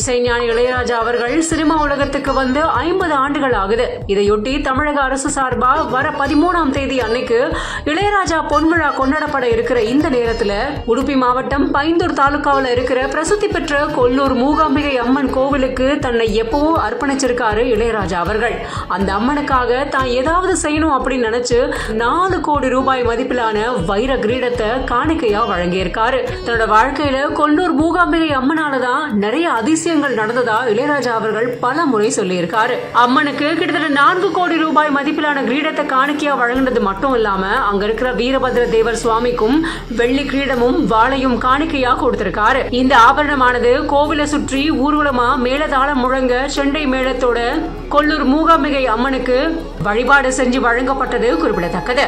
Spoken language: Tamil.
இசைஞானி இளையராஜா அவர்கள் சினிமா உலகத்துக்கு வந்து 50 ஆண்டுகள் ஆகுது. இதையொட்டி தமிழக அரசு சார்பா வர 13ஆம் தேதி அன்னைக்கு இளையராஜா பொன்விழா கொண்டாடப்பட இருக்கிற இந்த நேரத்துல உடுப்பி மாவட்டம் பைந்தூர் தாலுகாவில் இருக்கிற பிரசித்தி பெற்ற கொல்லூர் மூகாம்பிகை அம்மன் கோவிலுக்கு தன்னை எப்பவோ அர்ப்பணிச்சிருக்காரு இளையராஜா அவர்கள். அந்த அம்மனுக்காக தான் ஏதாவது செய்யணும் அப்படின்னு நினைச்சு 4 கோடி ரூபாய் மதிப்பிலான வைர கிரீடத்தை காணிக்கையா வழங்கியிருக்காரு. தன்னோட வாழ்க்கையில கொல்லூர் மூகாம்பிகை அம்மனாலதான் நிறைய அதிசயங்கள் நடந்ததா இளையராஜா அவர்கள் பல முறை சொல்லியிருக்காரு. அம்மனுக்கு கிட்டத்தட்ட 4 கோடி ரூபாய் மதிப்பிலான கிரீடத்தை காணிக்கையா வழங்கினது மட்டும் இல்லாம அங்க இருக்கிற வீரபத்ர தேவர் சுவாமிக்கும் வெள்ளி கிரீடமும் வாளையும் காணிக்கையா கொடுத்திருக்காரு. இந்த ஆபரணமானது கோவிலை சுற்றி ஊர்வலமா மேலதாளம் முழங்க செண்டை மேளத்தோட கொல்லூர் மூகாம்பிகை அம்மனுக்கு வழிபாடு செஞ்சு வழங்கப்பட்டது குறிப்பிடத்தக்கது.